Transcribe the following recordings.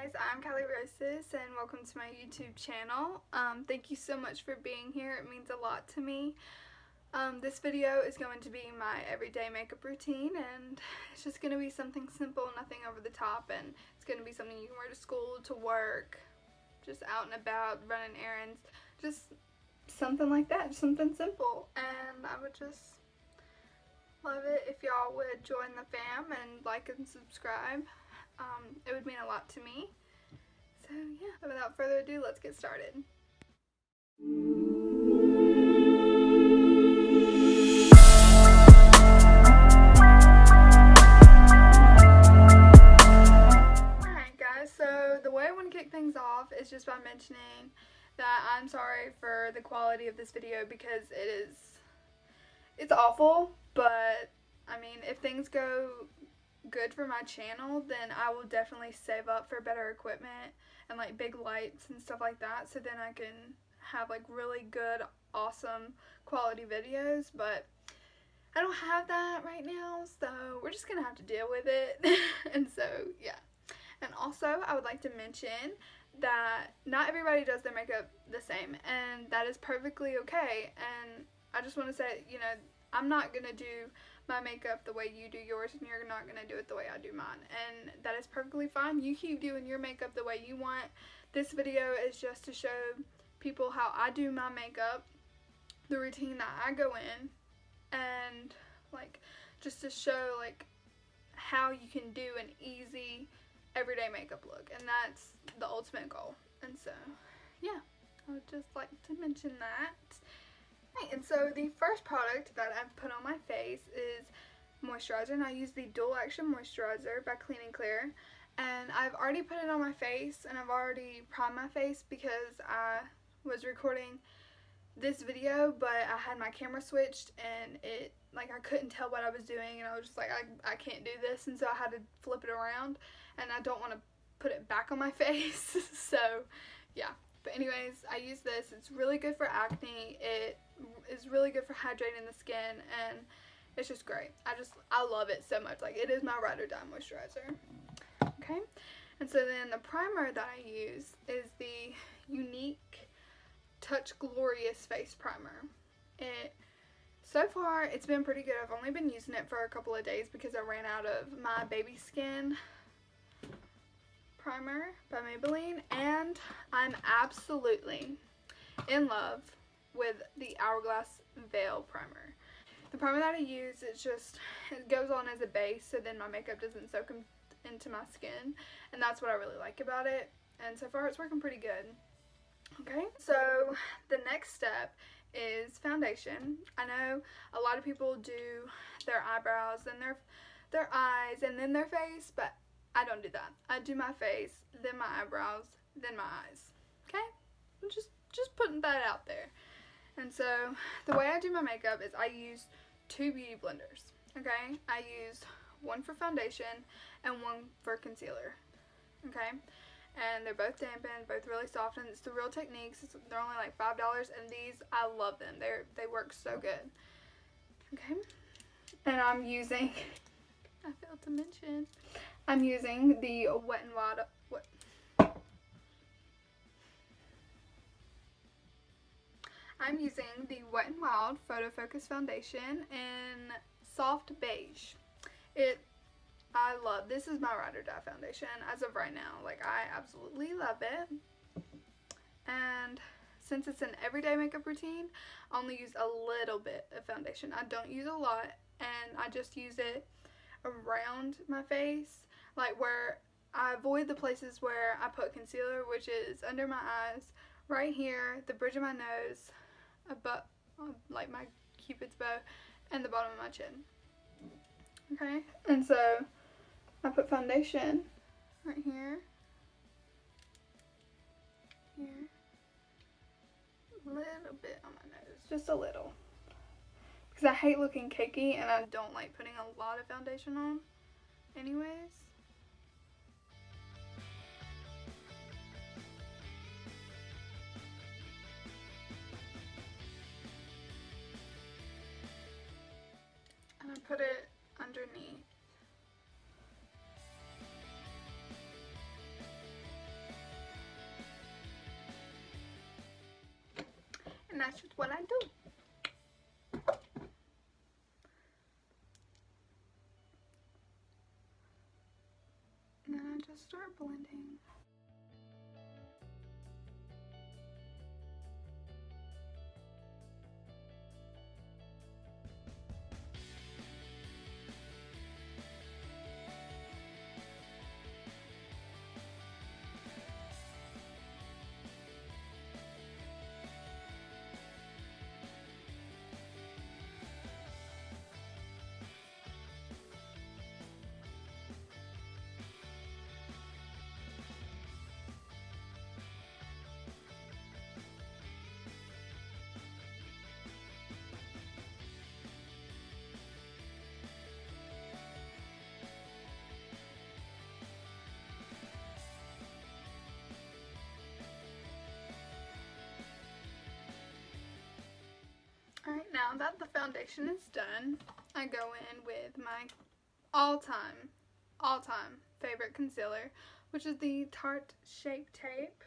guys, I'm Kylee and welcome to my YouTube channel. Thank you so much for being here. It means a lot to me. This video is going to be my everyday makeup routine, and it's just going to be something simple, nothing over the top, and it's going to be something you can wear to school, to work, just out and about, running errands, just something like that, just something simple. And I would just love it if y'all would join the fam and like and subscribe. It would mean a lot to me. So yeah, without further ado, let's get started. Alright guys, so the way I want to kick things off is just by mentioning that I'm sorry for the quality of this video because it's awful, but I mean, if things go good for my channel, then I will definitely save up for better equipment and like big lights and stuff like that, so then I can have like really good, awesome quality videos. But I don't have that right now, so we're just gonna have to deal with it. And so yeah. And also I would like to mention that not everybody does their makeup the same, and that is perfectly okay. And I just want to say, you know, I'm not gonna do my makeup the way you do yours, and you're not gonna do it the way I do mine, and that is perfectly fine. You keep doing your makeup the way you want. This video is just to show people how I do my makeup, the routine that I go in, and like just to show like how you can do an easy everyday makeup look, and that's the ultimate goal. And so yeah, I would just like to mention that. And so the first product that I've put on my face is moisturizer, and I use the Dual Action Moisturizer by Clean and Clear. And I've already put it on my face, and I've already primed my face because I was recording this video, but I had my camera switched, and it, like, I couldn't tell what I was doing, and I was just like, I can't do this, and so I had to flip it around, and I don't want to put it back on my face. So yeah. But anyways, I use this. It's really good for acne. It is really good for hydrating the skin, and it's just great. I love it so much. Like, it is my ride or die moisturizer. Okay, and so then the primer that I use is the Younique Touch Glorious Face Primer. So far it's been pretty good. I've only been using it for a couple of days because I ran out of my baby skin primer by Maybelline, and I'm absolutely in love with the Hourglass Veil primer. The primer that I use, it goes on as a base, so then my makeup doesn't soak into my skin, and that's what I really like about it, and so far it's working pretty good. Okay, so the next step is foundation. I know a lot of people do their eyebrows, then their eyes, and then their face, but I don't do that. I do my face, then my eyebrows, then my eyes. Okay? I'm just putting that out there. And so the way I do my makeup is I use two beauty blenders. Okay? I use one for foundation and one for concealer. Okay? And they're both dampened, both really soft, and it's the Real Techniques. They're only like $5, and these, I love them. They work so good. Okay? And I'm using, I failed to mention, I'm using the Wet n Wild, I'm using the Wet n Wild Photo Focus Foundation in Soft Beige. I love, this is my ride or die foundation as of right now. Like, I absolutely love it. And since it's an everyday makeup routine, I only use a little bit of foundation. I don't use a lot, and I just use it around my face, like where I avoid the places where I put concealer, which is under my eyes, right here, the bridge of my nose, like my cupid's bow, and the bottom of my chin. Okay, and so I put foundation right here, a little bit on my nose, just a little, because I hate looking cakey, and I don't like putting a lot of foundation on anyways. And I put it underneath. And that's just what I do. And then I just start blending. Alright, now that the foundation is done, I go in with my all-time favorite concealer, which is the Tarte Shape Tape.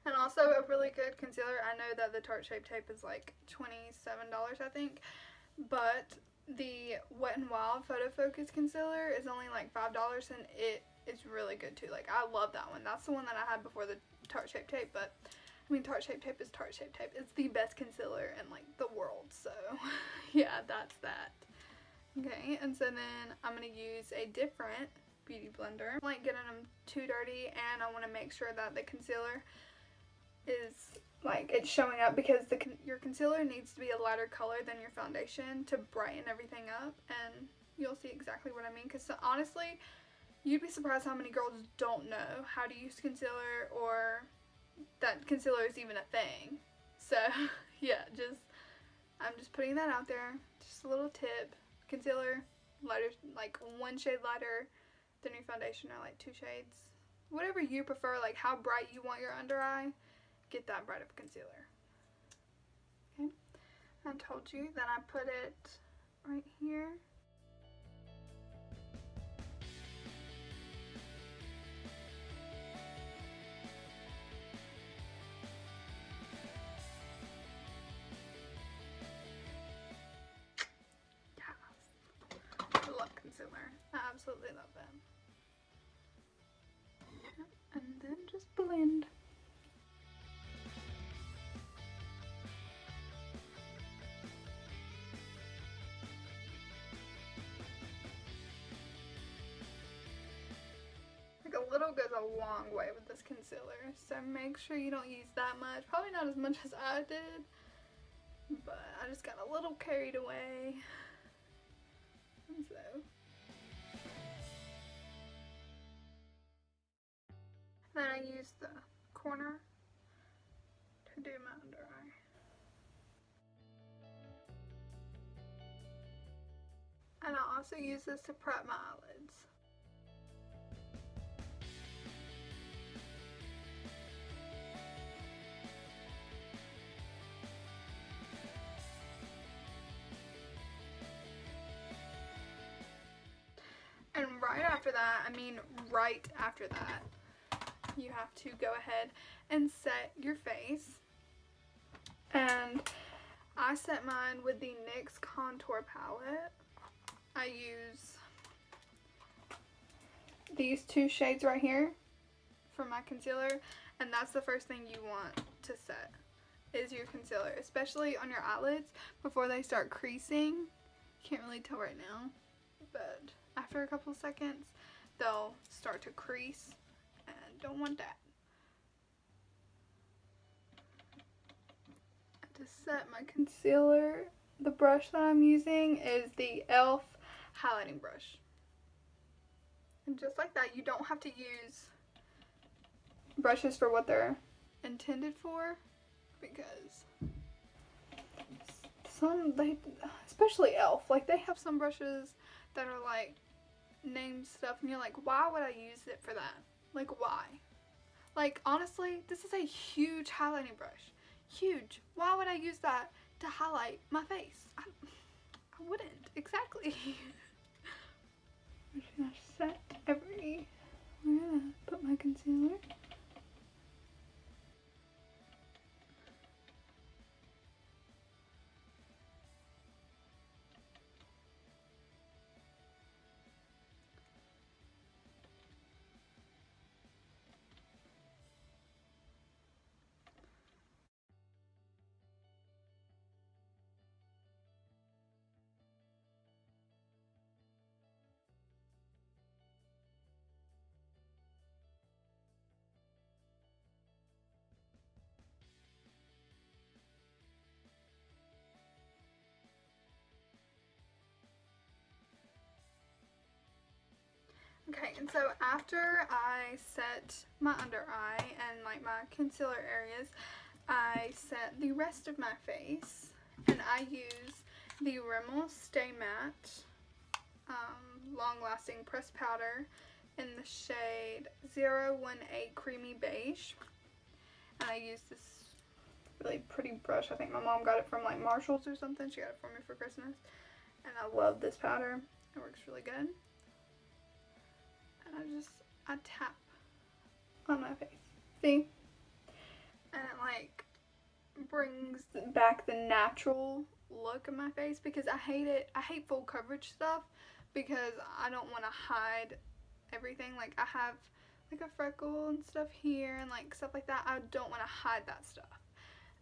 And also a really good concealer. I know that the Tarte Shape Tape is like $27, I think, but the Wet n Wild Photo Focus concealer is only like $5, and it is really good too. Like, I love that one. That's the one that I had before the Tarte Shape Tape, but I mean, Tarte Shape Tape is Tarte Shape Tape. It's the best concealer in, like, the world, so, yeah, that's that. Okay, and so then I'm going to use a different beauty blender. I like getting them too dirty, and I want to make sure that the concealer is, like, it's showing up, because your concealer needs to be a lighter color than your foundation to brighten everything up, and you'll see exactly what I mean, because honestly, you'd be surprised how many girls don't know how to use concealer, or that concealer is even a thing. So yeah, I'm just putting that out there. Just a little tip. Concealer, lighter, like 1 shade lighter than your foundation, or like 2 shades. Whatever you prefer, like how bright you want your under eye, get that bright of concealer. Okay. I told you that I put it right here. Concealer. I absolutely love them. And then just blend. Like, a little goes a long way with this concealer, so make sure you don't use that much. Probably not as much as I did, but I just got a little carried away. And so then I use the corner to do my under eye. And I also use this to prep my eyelids. And right after that, you have to go ahead and set your face. And I set mine with the NYX contour palette. I use these 2 shades right here for my concealer, and that's the first thing you want to set, is your concealer, especially on your eyelids before they start creasing. Can't really tell right now, but after a couple seconds they'll start to crease, and don't want that. To set my concealer, the brush that I'm using is the e.l.f. highlighting brush. And just like that, you don't have to use brushes for what they're intended for, because especially e.l.f., like, they have some brushes that are like named stuff, and you're like, why would I use it for that? Like, why? Like, honestly, this is a huge highlighting brush. Huge. Why would I use that to highlight my face? I wouldn't. Exactly. I'm just gonna set everywhere I put my concealer. Okay, and so after I set my under eye and like my concealer areas, I set the rest of my face, and I use the Rimmel Stay Matte Long Lasting Pressed Powder in the shade 018 Creamy Beige. And I use this really pretty brush. I think my mom got it from like Marshall's or something. She got it for me for Christmas. And I love this powder. It works really good. And I tap on my face. See? And it like brings back the natural look of my face, because I hate it. I hate full coverage stuff because I don't want to hide everything. Like I have like a freckle and stuff here and like stuff like that. I don't want to hide that stuff.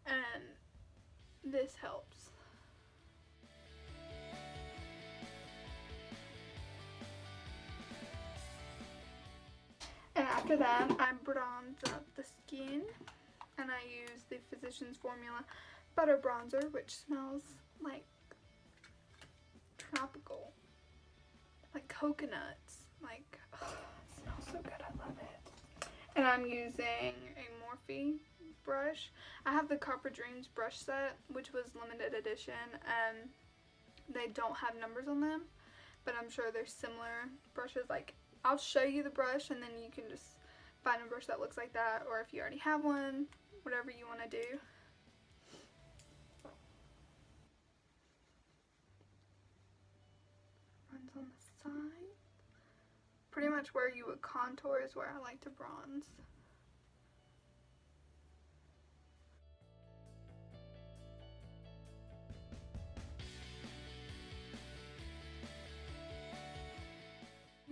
And this helps. And after that, I bronze up the skin, and I use the Physicians Formula Butter Bronzer, which smells like tropical, like coconuts, like, oh, it smells so good, I love it. And I'm using a Morphe brush. I have the Copper Dreams brush set, which was limited edition, and they don't have numbers on them, but I'm sure there's similar brushes. Like, I'll show you the brush, and then you can just find a brush that looks like that, or if you already have one, whatever you want to do. Runs on the side. Pretty much where you would contour is where I like to bronze.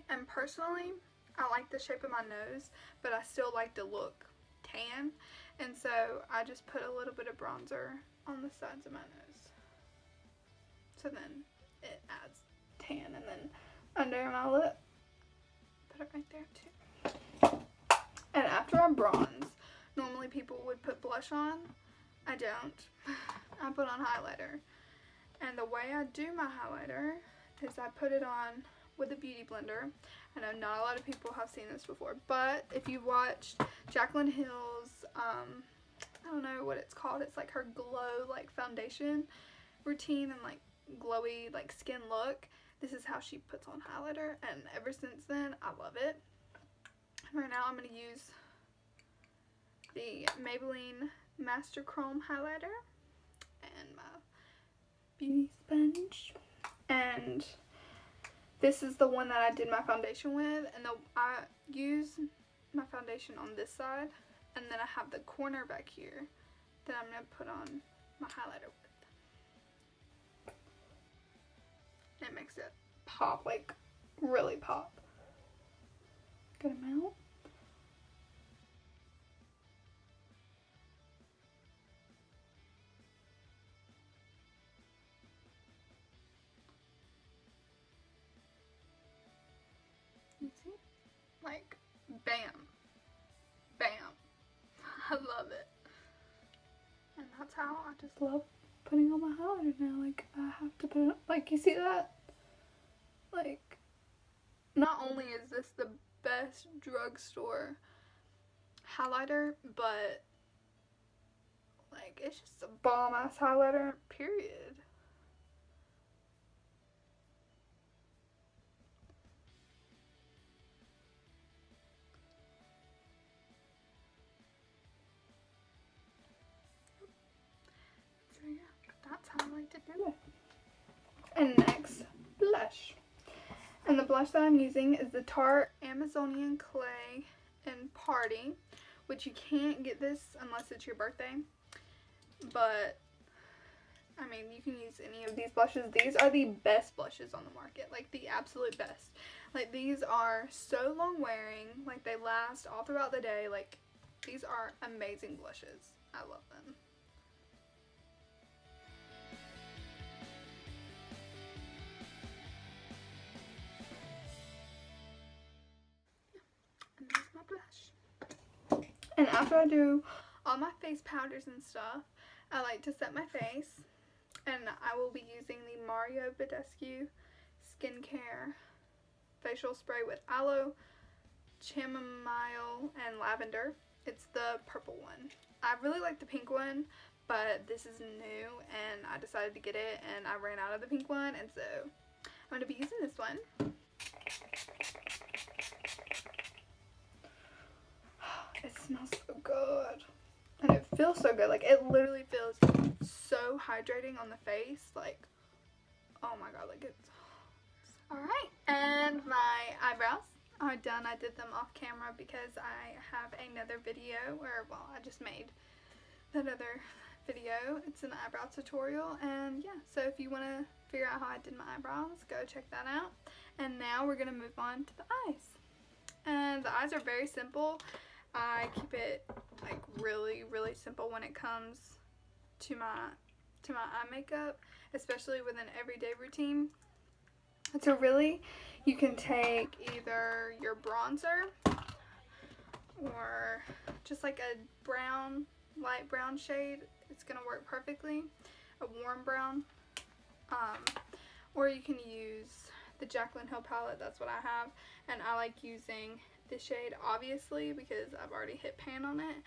And personally, I like the shape of my nose, but I still like to look tan, and so I just put a little bit of bronzer on the sides of my nose. So then it adds tan, and then under my lip, put it right there too. And after I bronze, normally people would put blush on. I don't. I put on highlighter. And the way I do my highlighter is I put it on with a beauty blender. I know not a lot of people have seen this before, but if you've watched Jaclyn Hill's, I don't know what it's called, it's like her glow like foundation routine and like glowy like skin look, this is how she puts on highlighter, and ever since then I love it. Right now I'm going to use the Maybelline Master Chrome highlighter and my beauty sponge, and this is the one that I did my foundation with, and I use my foundation on this side, and then I have the corner back here that I'm going to put on my highlighter with. It makes it pop, like really pop. Good amount. You see? Like, bam. Bam. I love it. And that's how I just love putting on my highlighter now. Like, I have to put it, like, you see that? Like, not only is this the best drugstore highlighter, but, like, it's just a bomb-ass highlighter, period. So yeah, that's how I like to do it. And next, blush. And the blush that I'm using is the Tarte Amazonian Clay in Party, which you can't get this unless it's your birthday. But, I mean, you can use any of these blushes. These are the best blushes on the market, like the absolute best. Like, these are so long wearing, like they last all throughout the day. Like, these are amazing blushes. I love them. And there's my blush. And after I do all my face powders and stuff, I like to set my face, and I will be using the Mario Badescue Skincare facial spray with aloe, chamomile, and lavender. It's the purple one. I really like the pink one, but this is new and I decided to get it and I ran out of the pink one, and so I'm going to be using this one. It smells so good. And it feels so good. Like, it literally feels so hydrating on the face. Like, oh my god, like it's... Alright, and my eyebrows are done. I did them off camera because I have another video where, well, I just made that other video. It's an eyebrow tutorial, and yeah, so if you want to figure out how I did my eyebrows, go check that out. And now we're going to move on to the eyes. And the eyes are very simple. I keep it like really simple when it comes to my eye makeup, especially with an everyday routine. So really, you can take either your bronzer or just like a brown, light brown shade. It's gonna work perfectly. A warm brown, or you can use the Jaclyn Hill palette. That's what I have, and I like using this shade obviously because I've already hit pan on it,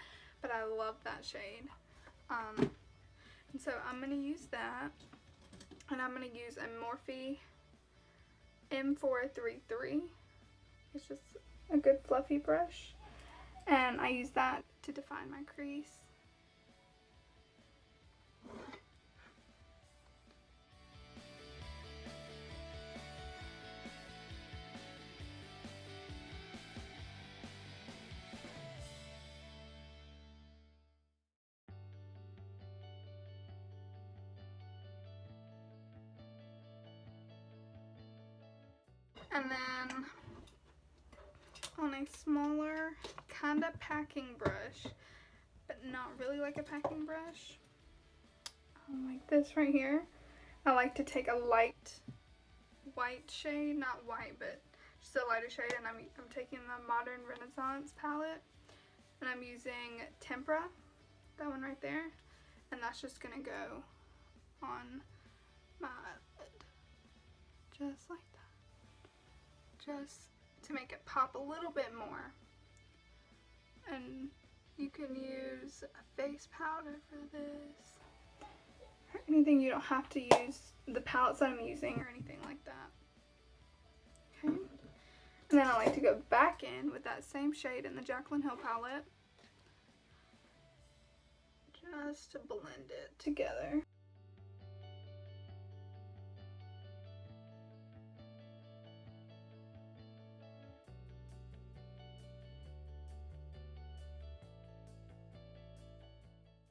but I love that shade. And so I'm gonna use that, and I'm gonna use a Morphe M433. It's just a good fluffy brush, and I use that to define my crease. And then on a smaller kind of packing brush, but not really like a packing brush, like this right here, I like to take a light white shade, not white, but just a lighter shade, and I'm taking the Modern Renaissance palette, and I'm using Tempera, that one right there, and that's just gonna go on my eyelid, just like that. Just to make it pop a little bit more. And you can use a face powder for this, or anything. You don't have to use the palettes that I'm using or anything like that. Okay. And then I like to go back in with that same shade in the Jaclyn Hill palette, just to blend it together.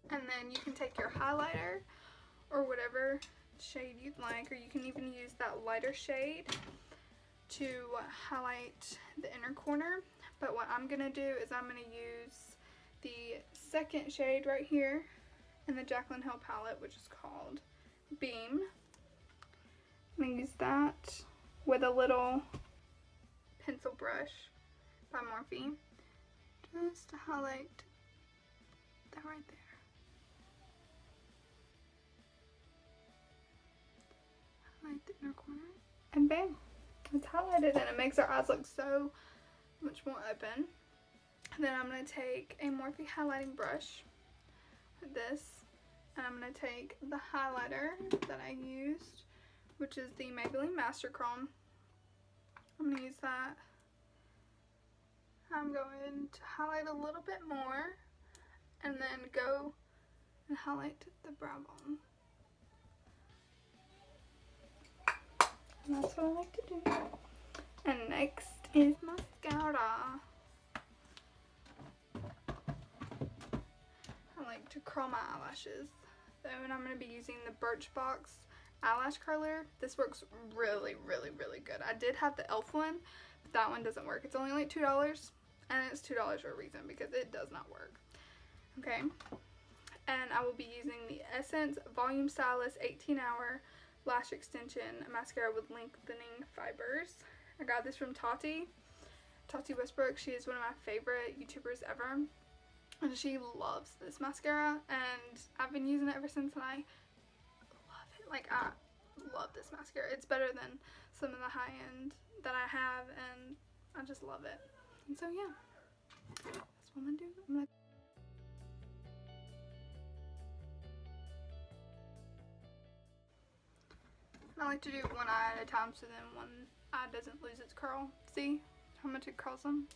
And then you can take your highlighter or whatever shade you'd like, or you can even use that lighter shade to highlight the inner corner. But what I'm going to do is I'm going to use the second shade right here in the Jaclyn Hill palette, which is called Beam. I'm going to use that with a little pencil brush by Morphe, just to highlight that right there. Highlight the inner corner, and bam, it's highlighted, and it makes our eyes look so much more open. And then I'm going to take a Morphe highlighting brush like this, and I'm going to take the highlighter that I used, which is the Maybelline Master Chrome. I'm going to use that. I'm going to highlight a little bit more, and then go and highlight the brow bone. And that's what I like to do. And next is mascara. I like to curl my eyelashes. So, and I'm going to be using the Birchbox eyelash curler. This works really good. I did have the e.l.f. one, but that one doesn't work. It's only like $2, and it's $2 for a reason, because it does not work. Okay, and I will be using the Essence Volume Stylist 18-Hour Lash Extension Mascara with Lengthening Fibers. I got this from Tarte Westbrook. She is one of my favorite YouTubers ever, and she loves this mascara, and I've been using it ever since, and I love it. Like, I love this mascara. It's better than some of the high end that I have, and I just love it. And so yeah, that's what I'm gonna do. I like to do one eye at a time so then one eye doesn't lose its curl. See how much it curls them?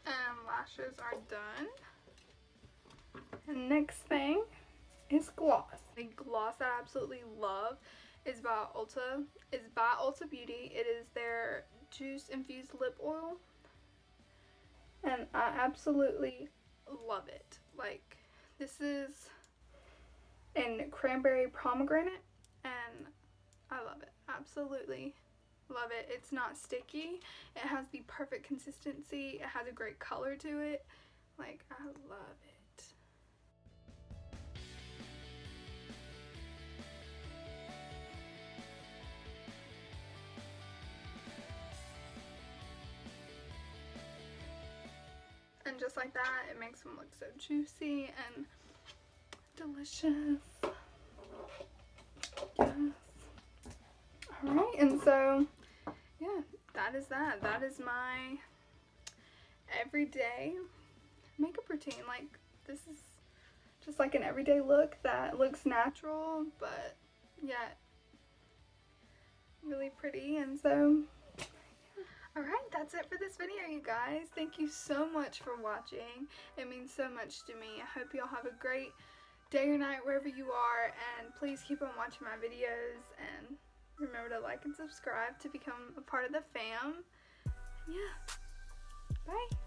And lashes are done. And next thing is gloss. The gloss that I absolutely love is by Ulta. It's by Ulta Beauty. It is their juice infused lip oil. And I absolutely love it. Like, this is in cranberry pomegranate, and I love it. Absolutely love it. It's not sticky. It has the perfect consistency. It has a great color to it. Like, I love it. And just like that, it makes them look so juicy and delicious. Yes. Alright, and so yeah, that is that. That is my everyday makeup routine. Like, this is just like an everyday look that looks natural, but yet really pretty. And so alright, that's it for this video, you guys. Thank you so much for watching. It means so much to me. I hope y'all have a great day or night wherever you are, and please keep on watching my videos, and remember to like and subscribe to become a part of the fam. Yeah, bye.